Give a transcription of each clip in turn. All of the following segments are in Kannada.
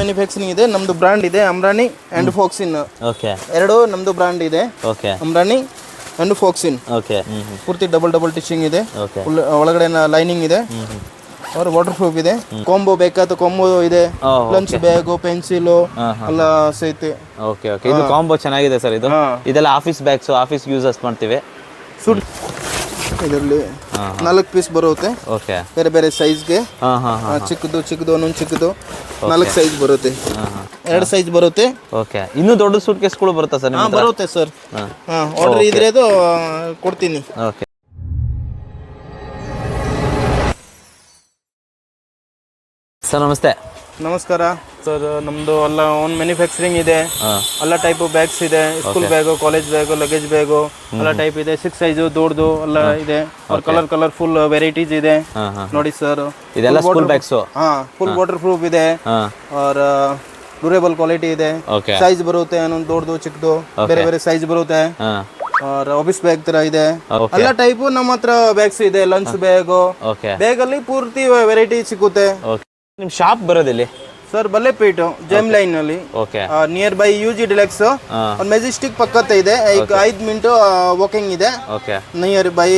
ಮ್ಯಾನುಫ್ಯಾಕ್ಚರಿಂಗ್ ಇದೆ. ನಮ್ದು ಬ್ರಾಂಡ್ ಇದೆ ಅಮ್ರಾನಿ ಅಂಡ್ ಫಾಕ್ಸಿನ್. ಓಕೆ. ಎರಡು ನಮ್ದು ಬ್ರಾಂಡ್ ಇದೆ. ಓಕೆ. ಅಮ್ರಾನಿ ಅಂಡ್ ಫಾಕ್ಸಿನ್. ಓಕೆ. ಪೂರ್ತಿ ಡಬಲ್ ಟಿಚಿಂಗ್ ಇದೆ. ಓಕೆ. ಒಳಗಡೆ ಲೈನಿಂಗ್ ಇದೆ. और वाटर प्रूफ ಇದೆ. ಕಾಂಬೋ ಬೇಕಾದ ಕಾಂಬೋ ಇದೆ. ಲಂಚ್ ಬ್ಯಾಗ್, ಪೆನ್ಸಿಲ್ ಎಲ್ಲ ಸಹಿತ. Okay okay. ಇದು ಕಾಂಬೋ ಚೆನ್ನಾಗಿದೆ ಸರ್. ಇದೆಲ್ಲ ಆಫೀಸ್ ಬ್ಯಾಗ್ಸ್, ಆಫೀಸ್ ಯೂಸಸ್ ಮಾಡ್ತೀವಿ. ಇದರಲ್ಲಿ 4 ಪೀಸ್ ಬರುತ್ತೆ. ಓಕೆ. ಬೇರೆ ಬೇರೆ ಸೈಜ್ಗೆ. ಚಿಕ್ಕದು ಒಂದೊಂದು ಚಿಕ್ಕದು 4 ಸೈಜ್ ಬರುತ್ತೆ. 2 ಸೈಜ್ ಬರುತ್ತೆ. ಓಕೆ. ಇನ್ನು ದೊಡ್ಡ ಸೂಟ್ ಕೇಸ್ಗಳು ಬರುತ್ತಾ ಸರ್? ಬರುತ್ತೆ ಸರ್. ಆರ್ಡರ್ ಇದ್ರೆ ಅದು ಕೊಡ್ತೀನಿ. Okay sir. ನಮಸ್ತೆ. ನಮಸ್ಕಾರ ಸರ್. ನಮ್ದು ಎಲ್ಲ ಓನ್ ಮ್ಯಾನುಫ್ಯಾಕ್ಚರಿಂಗ್ ಇದೆ. ಎಲ್ಲ ಟೈಪ್ ಬ್ಯಾಗ್ಸ್ ಇದೆ. School bag, college bag, luggage bag ಎಲ್ಲ ಟೈಪ್ ಇದೆ. 6 ಸೈಜು ದೊಡ್ಡದು ಎಲ್ಲ ಇದೆ. ಕಲರ್ಫುಲ್ ವೆರೈಟೀಸ್ ಇದೆ ನೋಡಿ ಸರ್. ಇದೆಲ್ಲ school bags. Full water proof ಇದೆ. और ಡ್ಯೂರೇಬಲ್ ಕ್ವಾಲಿಟಿ ಇದೆ. ಸೈಜ್ ಬರುತ್ತೆ ಒಂದೊಂದು ದೊಡ್ಡದು ಚಿಕ್ಕದು ಬೇರೆ ಬೇರೆ ಸೈಜ್ ಬರುತ್ತೆ. और ಆಫೀಸ್ ಬ್ಯಾಗ್ ತರ ಇದೆ. ಎಲ್ಲ ಟೈಪ್ ನಮ್ಮ ಹತ್ರ ಬ್ಯಾಗ್ಸ್ ಇದೆ. ಲಂಚ್ ಬ್ಯಾಗು, ಬ್ಯಾಗ್ ಅಲ್ಲಿ ಪೂರ್ತಿ ವೆರೈಟಿ ಸಿಗುತ್ತೆ. ನಿಮ್ ಶಾಪ್ ಬರೋದಿಲ್ಲಿ ಸರ್? ಬಲ್ಲೆಪೇಟು ಜೈಮ್ ಲೈನ್ ಅಲ್ಲಿ. Near by UG deluxe. ಒಂದು ಮೆಜೆಸ್ಟಿಕ್ ಪಕ್ಕದ ಇದೆ. 5 ಮಿನಿಟ್ ವಾಕಿಂಗ್ ಇದೆ. Near by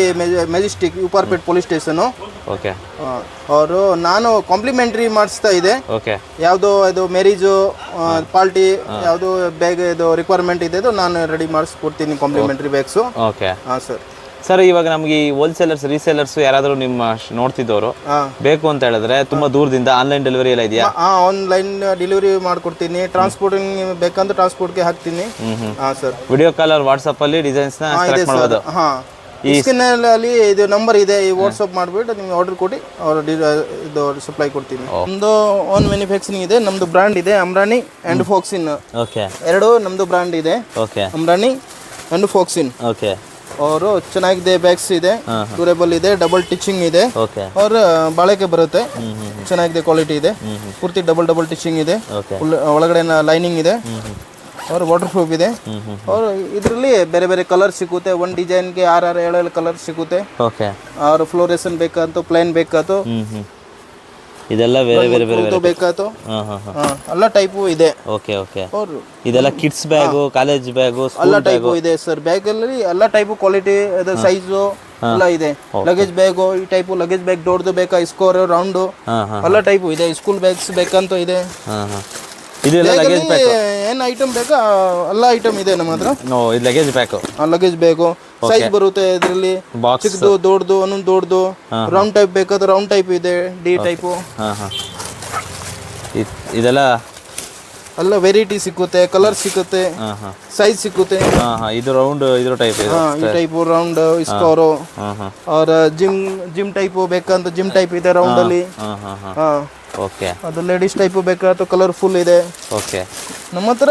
Majestic Upparpet police station. ಅವರು ನಾನು ಕಾಂಪ್ಲಿಮೆಂಟರಿ ಮಾಡಿಸ್ತಾ ಇದೆ. ಯಾವ್ದು ಇದು ಮ್ಯಾರೇಜ್ ಪಾರ್ಟಿ ಯಾವ್ದು ಬ್ಯಾಗ್ ಇದು ರಿಕ್ವೈರ್ಮೆಂಟ್ ಇದೆ ನಾನು ರೆಡಿ ಮಾಡಿಸ್ಕೊಡ್ತೀನಿ ಕಾಂಪ್ಲಿಮೆಂಟರಿ ಬ್ಯಾಗ್ಸ್. ಹಾಂ ಸರ್. ಸರ್ ಇವಾಗ ನಮ್ಗೆ ಈ ಹೋಲ್ಸೇಲರ್ಸ್, ರೀಸೇಲರ್ಸ್ ಯಾರಾದರೂ ನಿಮ್ಮ ನೋಡ್ತಿದ್ದವರು ಬೇಕು ಅಂತ ಹೇಳಿದ್ರೆ ತುಂಬಾ ದೂರದಿಂದ ಆನ್ಲೈನ್ ಡೆಲಿವರಿ ಎಲ್ಲ ಇದೆಯಾ? ಆನ್ಲೈನ್ ಡೆಲಿವರಿ ಮಾಡ್ಕೊಡ್ತೀನಿ. ಟ್ರಾನ್ಸ್ಪೋರ್ಟಿಂಗ್ ಬೇಕಂದ್ರೆ ಟ್ರಾನ್ಸ್ಪೋರ್ಟ್ಗೆ ಹಾಕ್ತೀನಿ. ಹಾಂ ಸರ್. ವಿಡಿಯೋ ಕಾಲ್ ಅಲ್ಲಿ ವಾಟ್ಸಪ್ ಅಲ್ಲಿ ಡಿಸೈನ್ಸ್ ನ ಸೆಲೆಕ್ಟ್ ಮಾಡಬಹುದು. ಈ ಸ್ಕ್ರೀನ್ ಅಲ್ಲಿ ಇದು ನಂಬರ್ ಇದೆ. ಈ ವಾಟ್ಸಪ್ ಮಾಡ್ಬಿಟ್ಟು ನಿಮ್ಗೆ ಆರ್ಡರ್ ಕೊಡಿ ಅವ್ರು ಇದು ಸಪ್ಲೈ ಕೊಡ್ತೀನಿ. ನಮ್ದು ಓನ್ ಮ್ಯಾನುಫ್ಯಾಕ್ಚರಿಂಗ್ ಇದೆ. ನಮ್ದು ಬ್ರಾಂಡ್ ಇದೆ ಅಮ್ರಾನಿ ಅಂಡ್ ಫಾಕ್ಸಿನ್. ಓಕೆ. ಎರಡು ನಮ್ದು ಬ್ರಾಂಡ್ ಇದೆ. ಓಕೆ. ಅಮ್ರಾನಿ ಅಂಡ್ ಫಾಕ್ಸಿನ್. ಓಕೆ. ಅವರು ಚೆನ್ನಾಗಿದೆ. ಬ್ಯಾಗ್ಸ್ ಇದೆ, ಡ್ಯೂರೇಬಲ್ ಇದೆ, ಡಬಲ್ ಟಿಚಿಂಗ್ ಇದೆ. ಅವ್ರ ಬಾಳೆಕೆ ಬರುತ್ತೆ. ಚೆನ್ನಾಗಿದೆ, ಕ್ವಾಲಿಟಿ ಇದೆ. ಪೂರ್ತಿ ಡಬಲ್ ಟಿಚಿಂಗ್ ಇದೆ. ಒಳಗಡೆ ಲೈನಿಂಗ್ ಇದೆ. और वाटर प्रूफ ಇದೆ. और ಇದರಲ್ಲಿ ಬೇರೆ ಬೇರೆ ಕಲರ್ ಸಿಗುತ್ತೆ. ಒಂದು ಡಿಸೈನ್ಗೆ 6-7 ಕಲರ್ ಸಿಗುತ್ತೆ. और ಫ್ಲೋರೇಷನ್ ಬೇಕಾಯ್ತು, ಪ್ಲೇನ್ ಬೇಕಾಯ್ತು, ಇದೆಲ್ಲ ಬೇರೆ ಬೇರೆ ಬೇರೆ ಬೇಕಾಯ್ತು ಎಲ್ಲ ಟೈಪು ಇದೆ. Okay okay. ಇದೆಲ್ಲ ಕಿಡ್ಸ್ ಬ್ಯಾಗು, ಕಾಲೇಜ್ ಬ್ಯಾಗು, ಎಲ್ಲ ಟೈಪು ಇದೆ ಸರ್. ಬ್ಯಾಗ್ ಅಲ್ಲಿ ಎಲ್ಲ ಟೈಪು ಕ್ವಾಲಿಟಿ ಅದು ಸೈಜು ಎಲ್ಲ ಇದೆ. ಲಗೇಜ್ ಬ್ಯಾಗು ಈ ಟೈಪು ಲಗೇಜ್ ಬ್ಯಾಗ್ ದೊಡ್ಡದು ಬೇಕಾ, ಸ್ಕೋರ್ ರೌಂಡ್ ಎಲ್ಲ ಟೈಪು ಇದೆ. ಸ್ಕೂಲ್ ಬ್ಯಾಗ್ಸ್ ಬೇಕಂತ ಇದೆ. ಏನ್ ಐಟಮ್ ಬೇಕಾ ಎಲ್ಲ ಐಟಮ್ ಇದೆ ನಮ್ಮ ಹತ್ರ. Luggage bag, luggage bag size ಬರುತ್ತೆ. ಇದರಲ್ಲಿ ಚಿಕ್ಕದು, ದೊಡ್ಡದು, ಒಂದೊಂದು ದೊಡ್ಡದು, ರೌಂಡ್ ಟೈಪ್ ಬೇಕಾದ್ರೆ ರೌಂಡ್ ಟೈಪ್ ಇದೆ, ಡಿ ಟೈಪು. ಇದೆಲ್ಲ ಎಲ್ಲ ವೆರೈಟಿ ಸಿಕ್ಕುತ್ತೆ, ಕಲರ್ ಸಿಕ್ಕುತ್ತೆ, ಸೈಜ್ ಸಿಕ್ಕುತ್ತೆ. ಇದು ರೌಂಡ್ ಇದ್ರ ಟೈಪ್. ಈ ಟೈಪು ರೌಂಡ್ ಸ್ಕೋರು. और ಜಿಮ್ ಟೈಪು ಬೇಕಂತ ಜಿಮ್ ಟೈಪ್ ಇದೆ ರೌಂಡ್ ಅಲ್ಲಿ. ಓಕೆ. ಅದು ಲೇಡೀಸ್ ಟೈಪು ಬೇಕಾದ್ರೆ ಕಲರ್ಫುಲ್ ಇದೆ. ಓಕೆ. ನಮ್ಮ ಹತ್ರ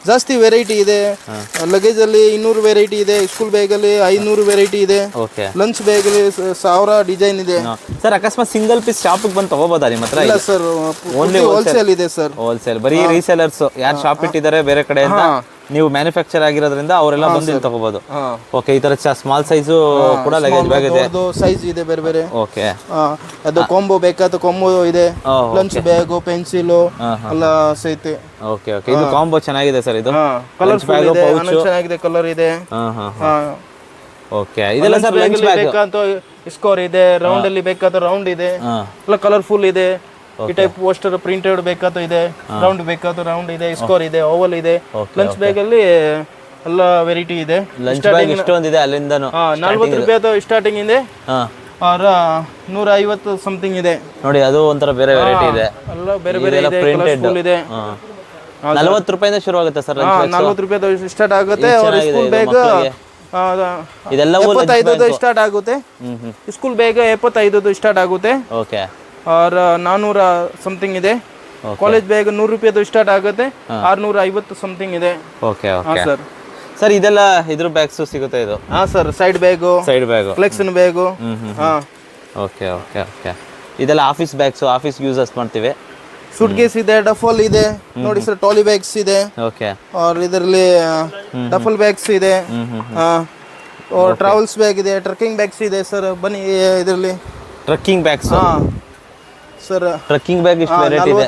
ಜಾಸ್ತಿ ವೆರೈಟಿ ಇದೆ. ಲಗೇಜ್ ಅಲ್ಲಿ 200 ವೆರೈಟಿ ಇದೆ. ಸ್ಕೂಲ್ ಬ್ಯಾಗ್ ಅಲ್ಲಿ 500 ವೆರೈಟಿ ಇದೆ. ಲಂಚ್ ಬ್ಯಾಗ್ ಅಲ್ಲಿ 1000 ಡಿಸೈನ್ ಇದೆ. ಸರ್ ಅಕಸ್ಮಾತ್ ಸಿಂಗಲ್ ಪೀಸ್ ಶಾಪಿಗೆ ಬಂದು ತಗೋಬೋದಾ ನಿಮ್ಮ ಹತ್ರ? ಇಲ್ಲ ಸರ್, ಓನ್ಲಿ ಹೋಲ್ಸೇಲ್ ಇದೆ ಸರ್. ಹೋಲ್ಸೇಲ್ ಬರೀ ರೀಸೇಲರ್ಸ್ ಯಾರು ಶಾಪ್ ಇಟ್ಟಿದ್ದಾರೆ ಬೇರೆ ಕಡೆಯಿಂದ ನೀವು ಮ್ಯಾನುಫ್ಯಾಕ್ಚರ್ ಆಗಿರೋದ್ರಿಂದ ಅವರೆಲ್ಲ ಬಂದು ಇಲ್ಲಿ ತಗೋಬಹುದು. ಓಕೆ. ಈ ತರ ಸ್ಮಾಲ್ ಸೈಜು ಕೂಡ ಲಗೇಜ್ ಬ್ಯಾಗ್ ಇದೆ. ಸೈಜ್ ಇದೆ ಬೇರೆ ಬೇರೆ. ಓಕೆ. ಅದು ಕಾಂಬೋ ಬೇಕಾದ ಕಾಂಬೋ ಇದೆ. ಲಂಚ್ ಬ್ಯಾಗ್, ಪೆನ್ಸಿಲ್ ಎಲ್ಲ ಸಹಿತ. Okay okay. ಇದು ಕಾಂಬೋ ಚೆನ್ನಾಗಿದೆ ಸರ್. ಇದು ಕಲರ್ಫುಲ್ ಇದೆ, ಚೆನ್ನಾಗಿದೆ, ಕಲರ್ ಇದೆ. ಓಕೆ. ಇದೆಲ್ಲ ಸರ್ ಲಂಚ್ ಬ್ಯಾಗ್ ಬೇಕಂತ ಸ್ಕೋರ್ ಇದೆ. ರೌಂಡ್ ಅಲ್ಲಿ ಬೇಕಾದ ರೌಂಡ್ ಇದೆ. ಎಲ್ಲ ಕಲರ್ಫುಲ್ ಇದೆ. ಈ ಟೈಪ್ ಪೋಸ್ಟರ್ ಪ್ರಿಂಟೆಡ್ ಬೇಕಾದ ಇದೆ. ರೌಂಡ್ ಬೇಕಾದ ರೌಂಡ್ ಇದೆ. ಸ್ಕೋರ್ ಇದೆ, ಓವಲ್ ಇದೆ. ಲಂಚ್ ಬ್ಯಾಗ್ ಅಲ್ಲಿ ಎಲ್ಲ ವೆರೈಟಿ ಇದೆ. Lunch bag ಇಷ್ಟೊಂದಿದೆ ಅಲ್ಲಿಂದನು. 40 ರೂಪಾಯಿ ಸ್ಟಾರ್ಟಿಂಗ್ ಇದೆ. और 150 ಸಮಥಿಂಗ್ ಇದೆ ನೋಡಿ. ಅದು ಒಂಥರ ಬೇರೆ ವೆರೈಟಿ ಇದೆ. ಎಲ್ಲ ಬೇರೆ ಬೇರೆ ಇದೆ, ಕಲರ್ಫುಲ್ ಇದೆ. 40 ರೂಪಾಯಿಂದ ಶುರು ಆಗುತ್ತೆ ಸರ್. 40 ರೂಪಾಯಿ ಸ್ಟಾರ್ಟ್ ಆಗುತ್ತೆ. और ಸ್ಕೂಲ್ ಬ್ಯಾಗ್ ಇದೆಲ್ಲ 75 ಸ್ಟಾರ್ಟ್ ಆಗುತ್ತೆ. ಸ್ಕೂಲ್ ಬ್ಯಾಗ್ 75 ಸ್ಟಾರ್ಟ್ ಆಗುತ್ತೆ. ಓಕೆ. और 400 ಸಮಥಿಂಗ್ ಇದೆ. ಕಾಲೇಜ್ ಬ್ಯಾಗ್ 100 ರೂಪಾಯಿ ಸ್ಟಾರ್ಟ್ ಆಗುತ್ತೆ. 650 ಸಮಥಿಂಗ್ ಇದೆ. Okay okay sir. ಸರ್ ಇದೆಲ್ಲ ಇದ್ರ ಬ್ಯಾಗ್ಸ್ ಸಿಗುತ್ತೆ ಇದು? ಸರ್. ಸೈಡ್ ಬ್ಯಾಗು, ಫ್ಲೆಕ್ಸನ್ ಬ್ಯಾಗು. Okay okay okay. ಇದೆಲ್ಲ ಆಫೀಸ್ ಬ್ಯಾಗ್ಸ್, ಆಫೀಸ್ ಯೂಸಸ್ ಮಾಡ್ತೀವಿ. ಸೂಟ್ ಕೇಸ್ ಇದೆ, ಡಫಲ್ ಇದೆ ನೋಡಿ ಸರ್. ಟ್ರಾಲಿ ಬ್ಯಾಗ್ಸ್ ಇದೆ. ಓಕೆ. और ಇದರಲ್ಲಿ ಡಫಲ್ ಬ್ಯಾಗ್ಸ್ ಇದೆ. और ಟ್ರಾವೆಲ್ಸ್ ಬ್ಯಾಗ್ ಇದೆ, ಟ್ರಕ್ಕಿಂಗ್ ಬ್ಯಾಗ್ಸ್ ಇದೆ ಸರ್. ಬನ್ನಿ ಇದರಲ್ಲಿ trekking bags. Sir trekking bag ಇಷ್ಟು ವೆರೈಟಿ ಇದೆ.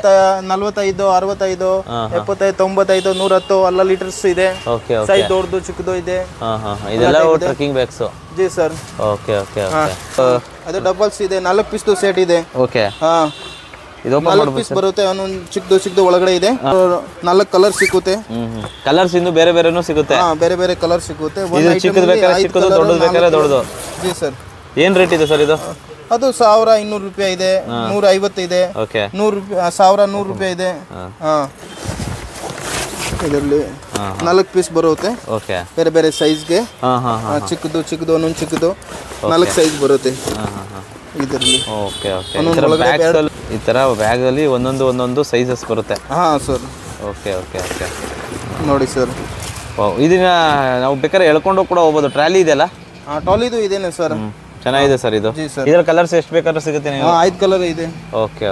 45, 65, 75, 95, 110 ಎಲ್ಲ ಲೀಟರ್ಸ್ ಇದೆ. Okay okay. ಸೈಜ್ ದೊಡ್ಡದು ಚಿಕ್ಕದು ಇದೆ. ಇದೆಲ್ಲ trekking bags. G sir. Okay okay okay. ಅದು ಡಬಲ್ಸ್ ಇದೆ, 4 ಪೀಸ್ದು ಸೆಟ್ ಇದೆ. ಓಕೆ. ಹಾ, ಇದು 4 ಪೀಸ್ ಬರುತ್ತೆ. ಒಂದೊಂದು ಚಿಕ್ಕದು ಒಳಗಡೆ ಇದೆ. 4 ಕಲರ್ ಸಿಗುತ್ತೆ. ಕಲರ್ಸ್ ಇನ್ನು ಬೇರೆ ಬೇರೆನೂ ಸಿಗುತ್ತೆ. ಹಾ, ಬೇರೆ ಬೇರೆ ಕಲರ್ ಸಿಗುತ್ತೆ. ಇದು ಚಿಕ್ಕದು ಬೇಕಾದ್ರೆ ಚಿಕ್ಕದು, ದೊಡ್ಡದು ಬೇಕಾದ್ರೆ ದೊಡ್ಡದು. G sir. ಏನ್ ರೇಟ್ ಇದೆ ಸರ್ ಇದು? ಅದು 1200 ರೂಪಾಯಿ ಇದೆ, 150 ಇದೆ, ಓಕೆ. 100 ರೂಪಾಯಿ, 1100 ರೂಪಾಯಿ ಇದೆ. ಹಾ, ಇದರಲ್ಲಿ 4 ಪೀಸ್ ಬರುತ್ತೆ. ಓಕೆ. ಬೇರೆ ಬೇರೆ ಸೈಜ್ಗೆ. ಹಾ ಹಾ ಹಾ. ಚಿಕ್ಕದು ಒಂದೊಂದು ಚಿಕ್ಕದು 4 ಸೈಜ್ ಬರುತ್ತೆ ಇದರಲ್ಲಿ. Okay okay. ಈ ತರ ಬ್ಯಾಗ್ ಅಲ್ಲಿ ಒಂದೊಂದು ಸೈಜಸ್ ಬರುತ್ತೆ. ಹಾ ಸರ್. Okay okay okay. ನೋಡಿ ಸರ್, ಇದನ್ನ ನಾವು ಬೇಕಾದ್ರೆ ಎಳ್ಕೊಂಡು ಕೂಡ ಹೋಗ್ಬೋದು. ಟ್ರಾಲಿ ಇದೆಯಲ್ಲ? ಟ್ರಾಲಿದು ಇದೇನೆ ಸರ್. ಚೆನ್ನಾಗಿದೆ ಸರ್ ಇದು. ಇದರ ಕಲರ್ಸ್ ಎಷ್ಟು ಬೇಕಾದ್ರೂ ಸಿಗುತ್ತೆ ನೀವು? 5 ಕಲರ್ ಇದೆ. ಓಕೆ.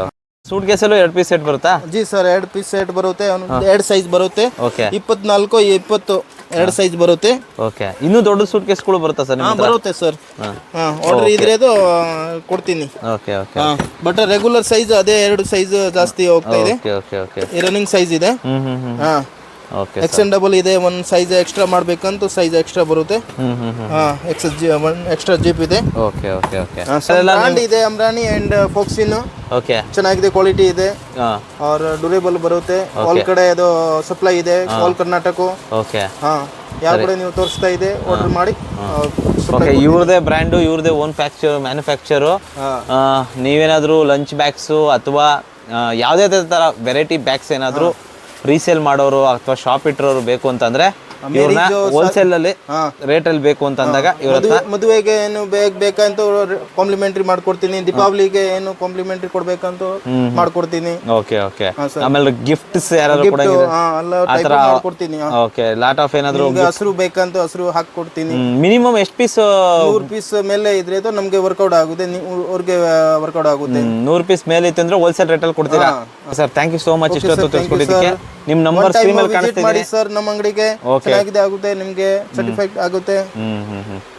ಸೂಟ್ ಕೇಸಲ್ಲೂ 2 ಪೀಸ್ ಸೆಟ್ ಬರುತ್ತಾ? ಜಿ ಸರ್, 2 ಪೀಸ್ ಸೆಟ್ ಬರುತ್ತೆ. 2 ಸೈಜ್ ಬರುತ್ತೆ. ಓಕೆ. 24, 20 2 ಸೈಜ್ ಬರುತ್ತೆ. ಓಕೆ. ಇನ್ನೂ ದೊಡ್ಡ ಸೂಟ್ ಕೇಸ್ಗಳು ಬರುತ್ತಾ ಸರ್? ಬರುತ್ತೆ ಸರ್. ಆರ್ಡರ್ ಇದ್ರೆ ಅದು ಕೊಡ್ತೀನಿ. Okay okay. But regular size ಅದೇ 2 ಸೈಜ್ ಜಾಸ್ತಿ ಹೋಗ್ತಾ ಇದೆ. Okay okay okay. Running size ಇದೆ. ಹಾ, ಓಕೆ. ಎಕ್ಸ್ಟೆಂಡಬಲ್ ಇದೆ. 1 ಸೈಜ್ ಎಕ್ಸ್ಟ್ರಾ ಮಾಡ್ಬೇಕಂತ ಸೈಜ್ ಎಕ್ಸ್ಟ್ರಾ ಬರುತ್ತೆ. ಹಾ, ಎಕ್ಸ್ಟ್ರಾ ಜಿಪ್ ಇದೆ. Okay okay okay. ಬ್ರಾಂಡ್ ಇದೆ ಅಮ್ರಾನಿ ಅಂಡ್ ಫೋಕ್ಸಿನ್. ಓಕೆ. ಚೆನ್ನಾಗಿದೆ, ಕ್ವಾಲಿಟಿ ಇದೆ. और ಡ್ಯೂರೇಬಲ್ ಬರುತ್ತೆ. ಆಲ್ ಕಡೆ ಅದು ಸಪ್ಲೈ ಇದೆ, ಆಲ್ ಕರ್ನಾಟಕ. ಓಕೆ. ಹಾ, ಯಾವ ಕಡೆ ನೀವು ತೋರಿಸ್ತಾ ಇದೆ ಆರ್ಡರ್ ಮಾಡಿ. ಓಕೆ. ಇವ್ರದೇ ಬ್ರ್ಯಾಂಡು, ಇವ್ರದೇ ಓನ್ ಮ್ಯಾನುಫ್ಯಾಕ್ಚರು. ನೀವೇನಾದರೂ ಲಂಚ್ ಬ್ಯಾಗ್ಸು ಅಥವಾ ಯಾವುದೇ ಥರ ವೆರೈಟಿ ಬ್ಯಾಗ್ಸ್ ಏನಾದರೂ ರೀಸೇಲ್ ಮಾಡೋರು ಅಥವಾ ಶಾಪ್ ಇಟ್ಟರೋರು ಬೇಕು ಅಂತಂದ್ರೆ ಇವ್ರನ್ನ ಹೋಲ್ಸೇಲ್ ಅಲ್ಲಿ ರೇಟ್ ಅಲ್ಲಿ ಬೇಕು ಅಂತ ಅಂದಾಗ ಮದುವೆಗೆ ಏನು ಬೇಕಂತ ಕಾಂಪ್ಲಿಮೆಂಟ್ರಿ ಮಾಡ್ಕೊಡ್ತೀನಿ. ದೀಪಾವಳಿಗೆ ಏನು ಕಾಂಪ್ಲಿಮೆಂಟ್ರಿ ಕೊಡ್ಬೇಕಂತ ಮಾಡ್ಕೊಡ್ತೀನಿ. Okay okay. ಆಮೇಲೆ ಗಿಫ್ಟ್ಸ್ ಯಾರಾದ್ರೂ ಕೊಡ್ತೀನಿ. ಓಕೆ. ಲಾಟ್ ಆಫ್ ಏನಾದ್ರು ಹಸಿರು ಬೇಕಂತ ಹಸಿರು ಹಾಕಿ ಕೊಡ್ತೀನಿ. ಮಿನಿಮಮ್ ಎಷ್ಟು ಪೀಸ್? 100 ಪೀಸ್ ಮೇಲೆ ಇದ್ರೆ ನಮ್ಗೆ ವರ್ಕೌಟ್ ಆಗುತ್ತೆ, ಅವ್ರಿಗೆ ವರ್ಕೌಟ್ ಆಗುತ್ತೆ. 100 ಪೀಸ್ ಮೇಲೆ ಇತ್ತು ಅಂದ್ರೆ ಹೋಲ್ಸೇಲ್ ರೇಟ್ ಅಲ್ಲಿ ಕೊಡ್ತೀರಾ sir? Thank you so much ಇಷ್ಟೊತ್ತು ತಿಳಿಸ್ಕೊಟ್ಟಿದ್ದಕ್ಕೆ. ನಿಮ್ಮ ನಂಬರ್ ಸ್ಕ್ರೀನ್ ಮೇಲೆ ಕಾಣಿಸ್ತಿದೆ. ಮಾಡಿ ಸರ್ ನಮ್ಮ ಅಂಗಡಿಗೆ. ಚೆನ್ನಾಗಿದೆ, ಆಗುತ್ತೆ ನಿಮಗೆ ಸರ್ಟಿಫೈಡ್ ಆಗುತ್ತೆ.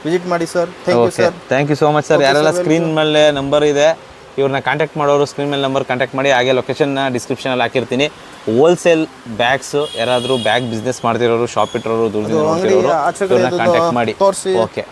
ವಿಸಿಟ್ ಮಾಡಿ sir. Thank you sir. Thank you so much sir. ಯಾರೆಲ್ಲ ಸ್ಕ್ರೀನ್ ಮೇಲೆ ನಂಬರ್ ಇದೆ ಇವ್ರನ್ನ ಕಾಂಟ್ಯಾಕ್ಟ್ ಮಾಡೋರು ಸ್ಕ್ರೀನ್ ಮೇಲೆ ನಂಬರ್ ಕಾಂಟ್ಯಾಕ್ಟ್ ಮಾಡಿ. ಹಾಗೆ ಲೊಕೇಶನ್ನ ಡಿಸ್ಕ್ರಿಪ್ಷನಲ್ಲಿ ಹಾಕಿರ್ತೀನಿ. ಹೋಲ್ಸೇಲ್ ಬ್ಯಾಗ್ಸ್ ಯಾರಾದರೂ ಬ್ಯಾಗ್ ಬಿಸ್ನೆಸ್ ಮಾಡ್ತಿರೋರು, ಶಾಪ್ ಇಟ್ಟರೋರು, ದುಡ್ಡು ಕಾಂಟ್ಯಾಕ್ಟ್ ಮಾಡಿ. ಓಕೆ.